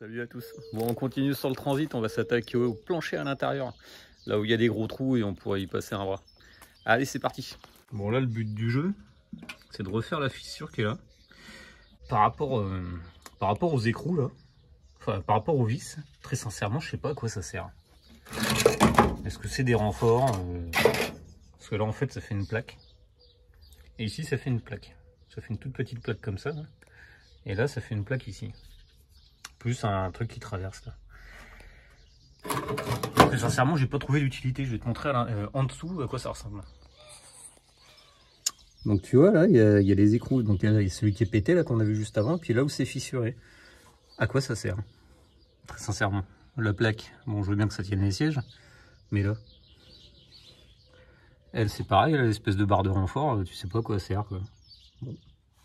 Salut à tous. Bon, on continue sur le transit, on va s'attaquer au plancher à l'intérieur, là où il y a des gros trous et on pourrait y passer un bras. Allez, c'est parti. Bon, là, le but du jeu, c'est de refaire la fissure qui est là. Par rapport aux écrous, là, enfin, par rapport aux vis, très sincèrement, je sais pas à quoi ça sert. Est-ce que c'est des renforts Parce que là, en fait, ça fait une plaque. Et ici, ça fait une plaque. Ça fait une toute petite plaque comme ça. Là. Et là, ça fait une plaque ici. Plus un truc qui traverse là. Très sincèrement, j'ai pas trouvé l'utilité. Je vais te montrer en dessous à quoi ça ressemble. Donc tu vois là, il y a les écrous. Donc il y a celui qui est pété là qu'on a vu juste avant. Puis là où c'est fissuré. À quoi ça sert? Très sincèrement. La plaque, bon je veux bien que ça tienne les sièges. Mais là. Elle c'est pareil, elle a l'espèce de barre de renfort. Tu sais pas à quoi ça sert quoi.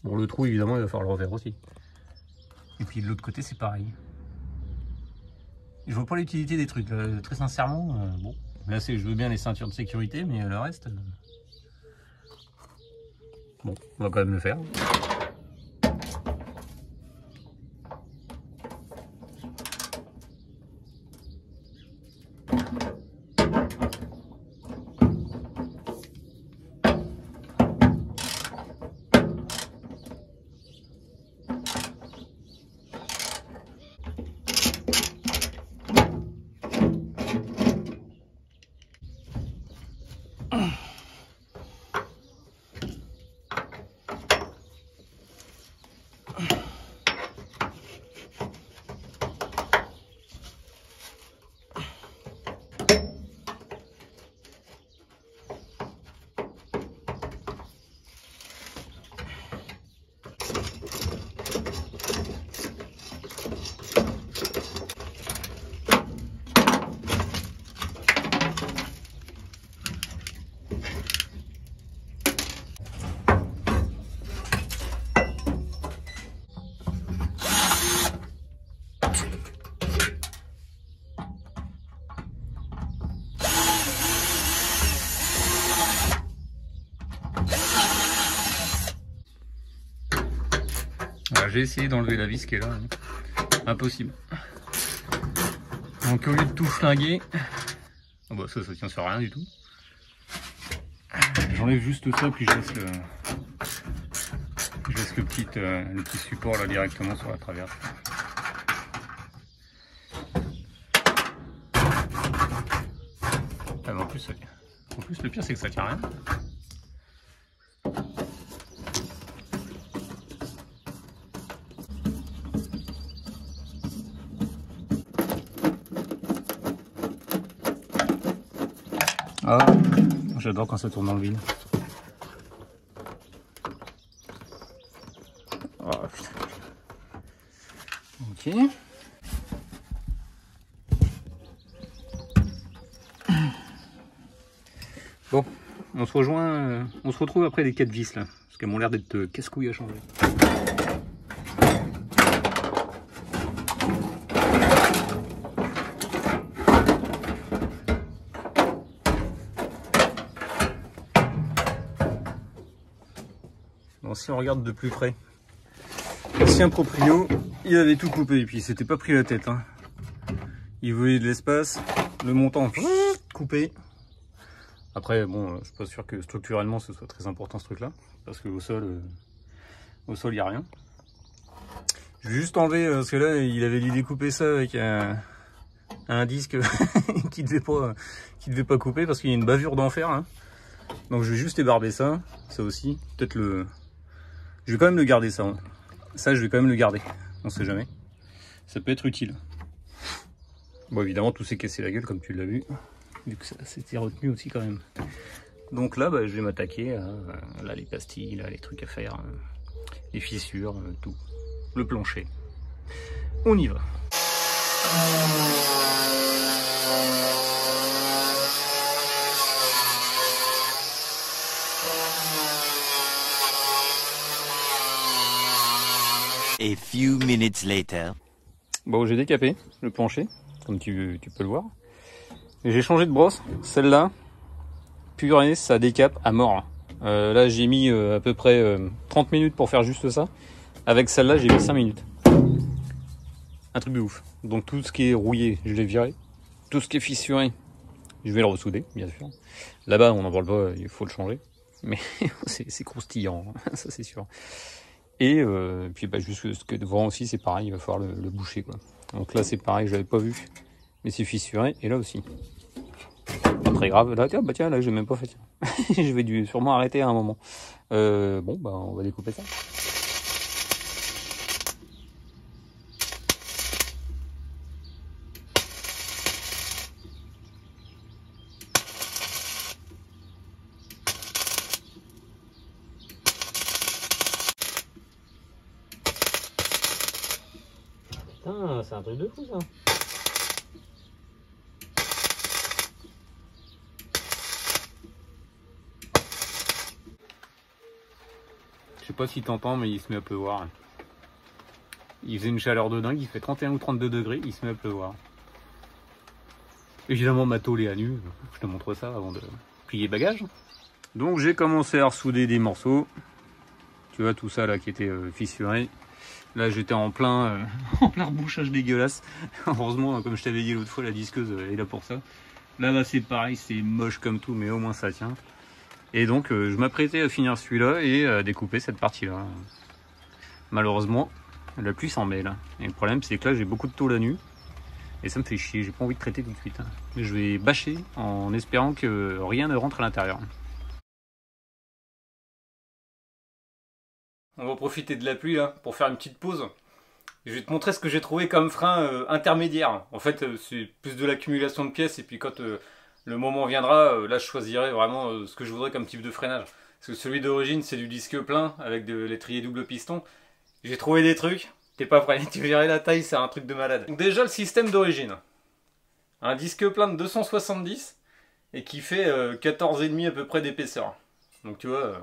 Bon le trou évidemment il va falloir le refaire aussi. Et puis de l'autre côté c'est pareil. Je vois pas l'utilité des trucs, là. Très sincèrement, bon, là je veux bien les ceintures de sécurité, mais le reste, bon, on va quand même le faire. J'ai essayé d'enlever la vis qui est là, impossible. Donc au lieu de tout flinguer, oh bah ça tient sur rien du tout. J'enlève juste ça puis je laisse le petit support là directement sur la traverse. Ah, en plus le pire c'est que ça tient rien. Ah, j'adore quand ça tourne dans le vide. Oh, putain. Ok. Bon, on se retrouve après les 4 vis là, parce qu'elles m'ont l'air d'être casse-couilles à changer. Si on regarde de plus près, l'ancien proprio, il avait tout coupé et puis il s'était pas pris la tête. Hein. Il voulait de l'espace, le montant coupé. Après, bon, je suis pas sûr que structurellement ce soit très important ce truc-là, parce que au sol, il n'y a rien. Je vais juste enlever, parce que là, il avait dû découper ça avec un disque qui devait pas couper, parce qu'il y a une bavure d'enfer. Hein. Donc je vais juste ébarber ça aussi, peut-être le... Je vais quand même le garder ça. Hein. Ça, je vais quand même le garder. On sait jamais. Ça peut être utile. Bon, évidemment, tout s'est cassé la gueule, comme tu l'as vu. Vu que ça s'était retenu aussi quand même. Donc là, bah, je vais m'attaquer à là, les pastilles, là, les trucs à faire, les fissures, tout. Le plancher. On y va. A few minutes later. Bon, j'ai décapé le plancher, comme tu peux le voir. J'ai changé de brosse. Celle-là, purée, ça décape à mort. Là, j'ai mis à peu près 30 minutes pour faire juste ça. Avec celle-là, j'ai mis 5 minutes. Un truc de ouf. Donc tout ce qui est rouillé, je l'ai viré. Tout ce qui est fissuré, je vais le ressouder, bien sûr. Là-bas, on n'en parle pas, il faut le changer. Mais c'est croustillant, ça c'est sûr. Et puis bah, juste ce que devant aussi, c'est pareil, il va falloir le boucher, quoi. Donc là, c'est pareil, je l'avais pas vu. Mais c'est fissuré, et là aussi. Pas très grave. Là, tiens, bah tiens, là, j'ai même pas fait. Je vais sûrement arrêter à un moment. Bon, bah on va découper ça. Putain, c'est un truc de fou ça. Je sais pas si t'entends, mais il se met à pleuvoir. Il faisait une chaleur de dingue, il fait 31 ou 32 degrés, il se met à pleuvoir. Évidemment, ma tôle est à nu, je te montre ça avant de plier bagages. Donc j'ai commencé à ressouder des morceaux. Tu vois tout ça là qui était fissuré. Là j'étais en plein rebouchage dégueulasse. Heureusement, comme je t'avais dit l'autre fois, la disqueuse est là pour ça. Là c'est pareil, c'est moche comme tout, mais au moins ça tient. Et donc je m'apprêtais à finir celui-là et à découper cette partie-là. Malheureusement, la pluie s'en mêle. Et le problème c'est que là j'ai beaucoup de tôle à nu. Et ça me fait chier, j'ai pas envie de traiter tout de suite. Mais je vais bâcher en espérant que rien ne rentre à l'intérieur. On va profiter de la pluie là pour faire une petite pause. Je vais te montrer ce que j'ai trouvé comme frein intermédiaire. En fait, c'est plus de l'accumulation de pièces et puis quand le moment viendra, là je choisirai vraiment ce que je voudrais comme type de freinage. Parce que celui d'origine c'est du disque plein avec de l'étrier double piston. J'ai trouvé des trucs, t'es pas prêt, tu verras la taille, c'est un truc de malade. Donc déjà le système d'origine. Un disque plein de 270 et qui fait 14,5 à peu près d'épaisseur. Donc tu vois,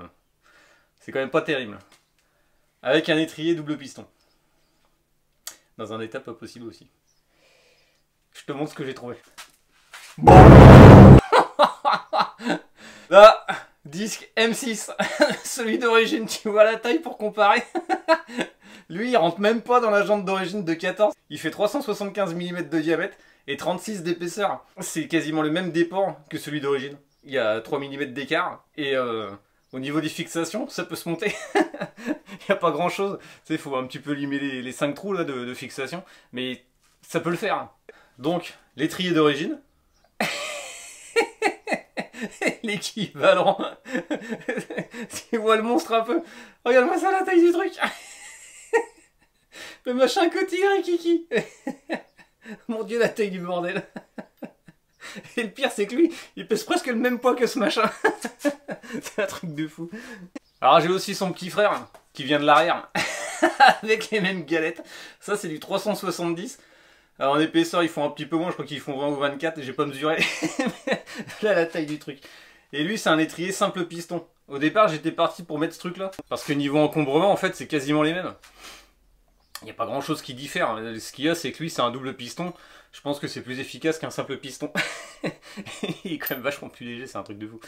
c'est quand même pas terrible. Avec un étrier double piston. Dans un état pas possible aussi. Je te montre ce que j'ai trouvé. Bon. Là, disque M6. Celui d'origine, tu vois la taille pour comparer. Lui, il rentre même pas dans la jante d'origine de 14. Il fait 375 mm de diamètre et 36 d'épaisseur. C'est quasiment le même déport que celui d'origine. Il y a 3 mm d'écart. Et au niveau des fixations, ça peut se monter. Il n'y a pas grand chose. Tu sais, il faut un petit peu limer les 5 trous là, de fixation. Mais ça peut le faire. Donc, l'étrier d'origine. L'équivalent. Tu vois le monstre un peu. Regarde-moi ça, la taille du truc. Le machin cotigre Kiki. Mon dieu, la taille du bordel. Et le pire, c'est que lui, il pèse presque le même poids que ce machin. C'est un truc de fou. Alors j'ai aussi son petit frère, qui vient de l'arrière, avec les mêmes galettes. Ça, c'est du 370. Alors en épaisseur, ils font un petit peu moins, je crois qu'ils font 20 ou 24, j'ai pas mesuré. Là, la taille du truc. Et lui, c'est un étrier simple piston. Au départ, j'étais parti pour mettre ce truc-là. Parce que niveau encombrement, en fait, c'est quasiment les mêmes. Il n'y a pas grand-chose qui diffère. Ce qu'il y a, c'est que lui, c'est un double piston. Je pense que c'est plus efficace qu'un simple piston. Il est quand même vachement plus léger, c'est un truc de fou.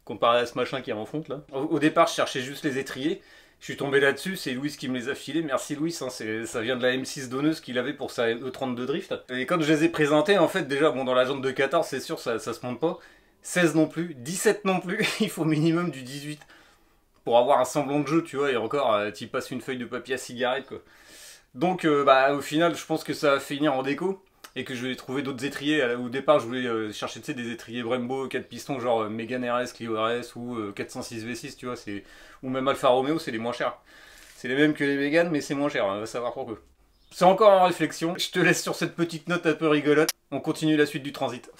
Comparé à ce machin qui est en fonte, là. Au départ, je cherchais juste les étriers. Je suis tombé là-dessus, c'est Louis qui me les a filés. Merci Louis, hein, ça vient de la M6 donneuse qu'il avait pour sa E32 Drift. Et quand je les ai présentés, en fait, déjà, bon, dans la jante de 14, c'est sûr, ça se monte pas. 16 non plus, 17 non plus, il faut minimum du 18. Pour avoir un semblant de jeu, tu vois, et encore, tu passes une feuille de papier à cigarette, quoi. Donc, bah, au final, je pense que ça va finir en déco. Et que je vais trouver d'autres étriers. Au départ, je voulais chercher, tu sais, des étriers Brembo 4 pistons, genre Mégane RS, Clio RS ou 406 V6, tu vois, ou même Alfa Romeo, c'est les moins chers. C'est les mêmes que les Mégane, mais c'est moins cher, on va savoir pourquoi. C'est encore en réflexion. Je te laisse sur cette petite note un peu rigolote. On continue la suite du transit.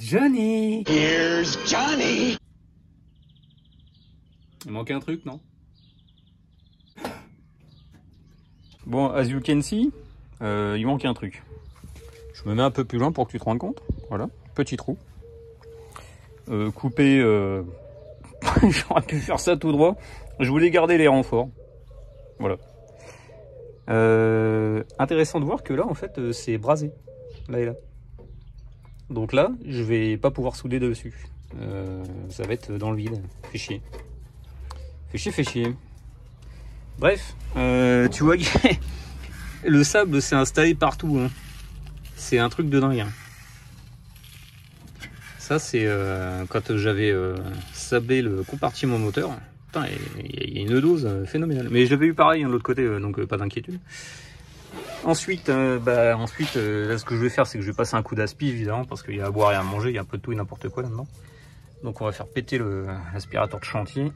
Johnny! Here's Johnny! Il manquait un truc, non? Bon, as you can see, il manque un truc. Je me mets un peu plus loin pour que tu te rendes compte. Voilà, petit trou. Coupé, j'aurais pu faire ça tout droit. Je voulais garder les renforts. Voilà. Intéressant de voir que là, en fait, c'est brasé. Là et là. Donc là, je vais pas pouvoir souder dessus. Ça va être dans le vide. Fait chier. Fait chier, fait chier. Bref, tu vois, le sable s'est installé partout. Hein. C'est un truc de dingue. Hein. Ça, c'est quand j'avais sablé le compartiment moteur. Putain, il y a une dose phénoménale. Mais je l'avais eu pareil de l'autre côté, donc pas d'inquiétude. Ensuite, là, ce que je vais faire, c'est que je vais passer un coup d'aspi, évidemment, parce qu'il y a à boire et à manger, il y a un peu de tout et n'importe quoi là-dedans. Donc on va faire péter l'aspirateur de chantier.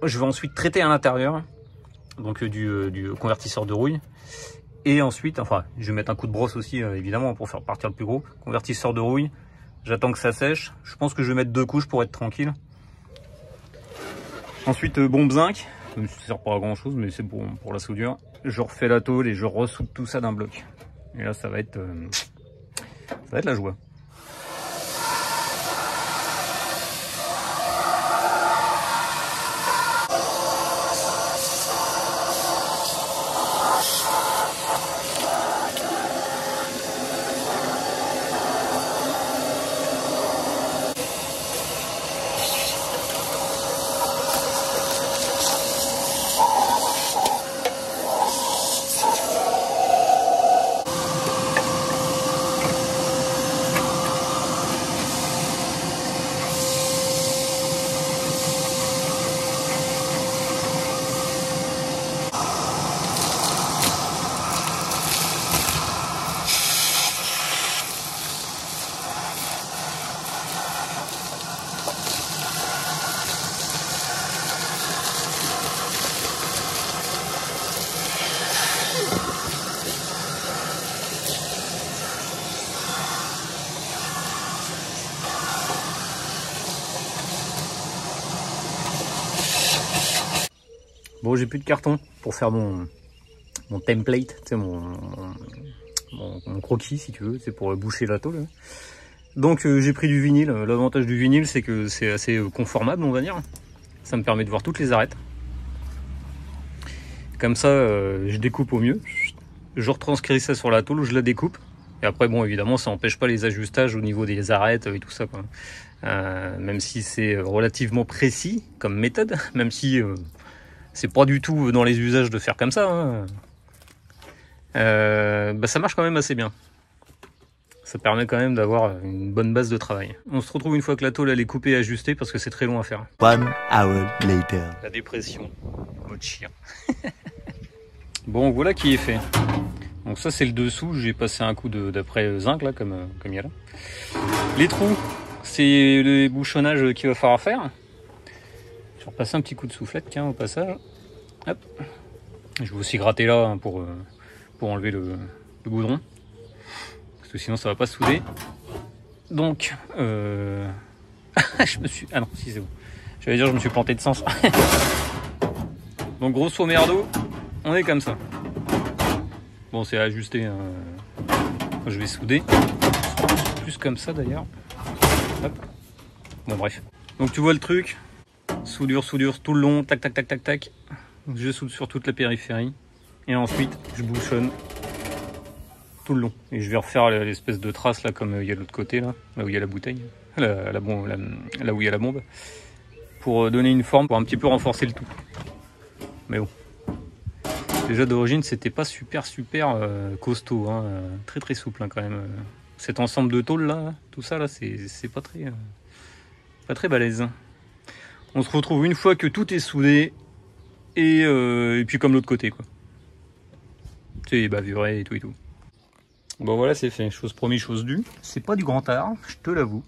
Je vais ensuite traiter à l'intérieur, donc du convertisseur de rouille. Et ensuite, enfin, je vais mettre un coup de brosse aussi, évidemment, pour faire partir le plus gros. Convertisseur de rouille, j'attends que ça sèche. Je pense que je vais mettre 2 couches pour être tranquille. Ensuite, bombe zinc. Ça ne sert pas à grand chose, mais c'est pour la soudure. Je refais la tôle et je ressoude tout ça d'un bloc. Et là, ça va être la joie. Bon, j'ai plus de carton pour faire mon template, tu sais, mon croquis, si tu veux, c'est pour boucher la tôle. Donc j'ai pris du vinyle. L'avantage du vinyle, c'est que c'est assez conformable, on va dire. Ça me permet de voir toutes les arêtes. Comme ça, je découpe au mieux. Je retranscris ça sur la tôle, je la découpe. Et après, bon, évidemment, ça n'empêche pas les ajustages au niveau des arêtes et tout ça, quoi. Même si c'est relativement précis comme méthode, même si c'est pas du tout dans les usages de faire comme ça, hein. Ça marche quand même assez bien. Ça permet quand même d'avoir une bonne base de travail. On se retrouve une fois que la tôle elle est coupée et ajustée parce que c'est très long à faire. 1 hour later. La dépression, mode chien. Bon, voilà qui est fait. Donc ça c'est le dessous, j'ai passé un coup d'après zinc là, comme il y a là. Les trous, c'est le bouchonnage qu'il va falloir faire. Je vais repasser un petit coup de soufflette, tiens, au passage. Hop. Je vais aussi gratter là, hein, pour enlever le goudron. Parce que sinon ça va pas souder. Donc, je me suis... Ah non, si c'est bon. J'allais dire je me suis planté de sens. Donc grosso merdo, on est comme ça. Bon, c'est ajusté. Hein. Je vais souder. Plus comme ça d'ailleurs. Hop. Bon, bref. Donc tu vois le truc. Soudure tout le long. Tac, tac, tac, tac, tac. Je soude sur toute la périphérie. Et ensuite, je bouchonne tout le long. Et je vais refaire l'espèce de trace là, comme il y a de l'autre côté, là où il y a la bouteille. Là où il y a la bombe. Pour donner une forme, pour un petit peu renforcer le tout. Mais bon. Déjà d'origine c'était pas super costaud, hein. Très très souple, hein, quand même. Cet ensemble de tôles là, tout ça là, c'est pas très balèze. On se retrouve une fois que tout est soudé et puis comme l'autre côté, quoi. C'est bavuré et tout et tout. Bon voilà, c'est fait, chose promise, chose due. C'est pas du grand art, je te l'avoue.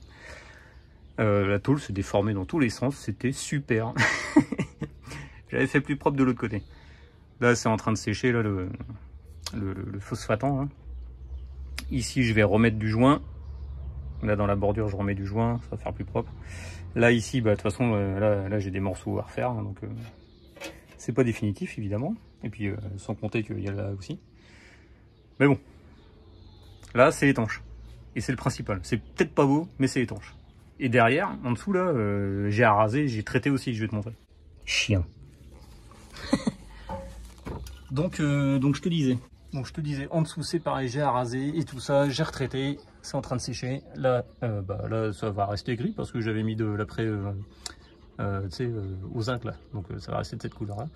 La tôle se déformait dans tous les sens, c'était super. J'avais fait plus propre de l'autre côté. Là, c'est en train de sécher, là, le phosphatant. Hein. Ici, je vais remettre du joint. Là dans la bordure je remets du joint, ça va faire plus propre. Là ici, bah de toute façon là j'ai des morceaux à refaire, hein, donc c'est pas définitif évidemment. Et puis sans compter qu'il y a là aussi. Mais bon, là c'est étanche. Et c'est le principal. C'est peut-être pas beau, mais c'est étanche. Et derrière, en dessous là, j'ai arasé, j'ai traité aussi, je vais te montrer. Chien. donc je te disais. Donc je te disais, en dessous c'est pareil, j'ai arasé et tout ça, j'ai retraité, c'est en train de sécher. Là, là ça va rester gris parce que j'avais mis de l'après au zinc là. Donc ça va rester de cette couleur là.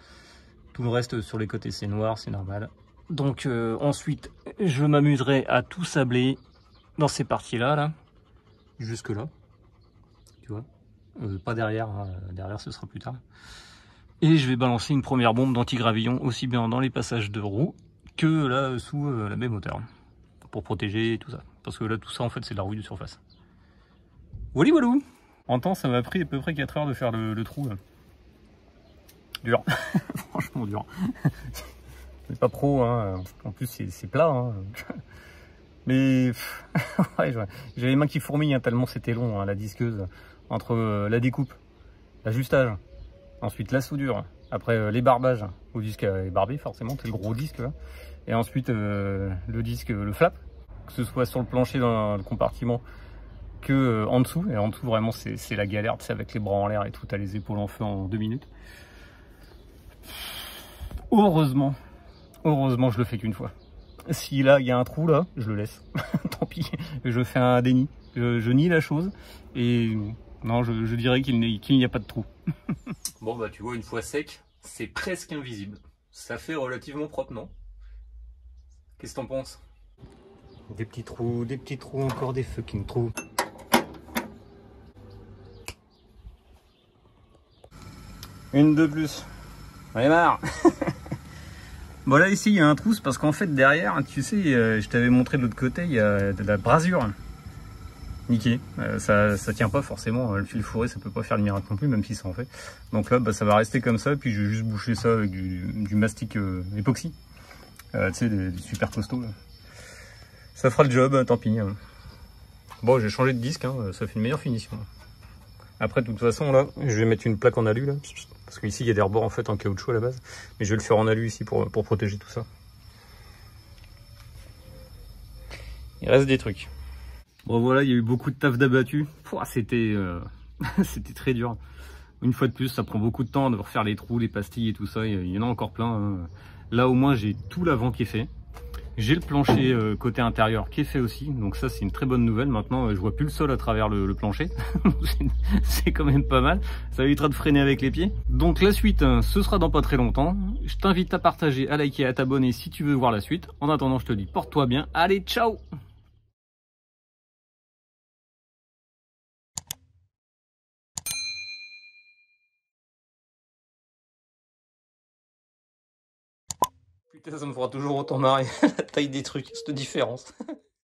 Tout le reste sur les côtés c'est noir, c'est normal. Donc ensuite, je m'amuserai à tout sabler dans ces parties là, jusque là. Tu vois, pas derrière, hein. Derrière ce sera plus tard. Et je vais balancer une première bombe d'anti-gravillon aussi bien dans les passages de roues que là sous la même hauteur pour protéger et tout ça, parce que là tout ça en fait c'est de la rouille de surface. Wally walou. En temps ça m'a pris à peu près 4 heures de faire le trou là. Dur. Franchement dur. C'est pas pro hein. En plus c'est plat hein. Mais ouais, j'ai les mains qui fourmillent hein, tellement c'était long hein, la disqueuse, entre la découpe, l'ajustage, ensuite la soudure, après les barbages au disque est barbé forcément, c'est le gros disque là. Et ensuite le disque, le flap, que ce soit sur le plancher dans le compartiment que en dessous. Et en dessous vraiment c'est la galère, c'est avec les bras en l'air et tout, t'as les épaules en feu en 2 minutes. Heureusement je le fais qu'une fois. Si là il y a un trou là, je le laisse. Tant pis, je fais un déni. Je nie la chose et non, je dirais qu'il n'y a pas de trou. Bon bah tu vois, une fois sec, c'est presque invisible. Ça fait relativement propre, non? Qu'est-ce que t'en penses? Des petits trous, encore des fucking trous. Une de plus. J'en ai marre. Bon là ici il y a un trou, c'est parce qu'en fait derrière, tu sais, je t'avais montré de l'autre côté, il y a de la brasure. Niqué, ça tient pas forcément, le fil fourré ça peut pas faire le miracle non plus, même si ça en fait. Donc là bah, ça va rester comme ça, puis je vais juste boucher ça avec du mastic époxy. Tu sais, des super costauds. Là. Ça fera le job, tant pis. Hein. Bon, j'ai changé de disque, hein, ça fait une meilleure finition. Après, de toute façon, là, je vais mettre une plaque en alu, là, parce qu'ici, il y a des rebords en fait en caoutchouc à la base. Mais je vais le faire en alu ici pour protéger tout ça. Il reste des trucs. Bon, voilà, il y a eu beaucoup de taf d'abattu. C'était c'était très dur. Une fois de plus, ça prend beaucoup de temps de refaire les trous, les pastilles et tout ça. Il y en a encore plein. Hein. Là, au moins, j'ai tout l'avant qui est fait. J'ai le plancher côté intérieur qui est fait aussi, donc ça c'est une très bonne nouvelle. Maintenant je vois plus le sol à travers le plancher, c'est quand même pas mal, ça évitera de freiner avec les pieds. Donc la suite, ce sera dans pas très longtemps. Je t'invite à partager, à liker, à t'abonner si tu veux voir la suite. En attendant je te dis porte-toi bien, allez ciao. Putain ça me fera toujours autant marrer, la taille des trucs, cette différence.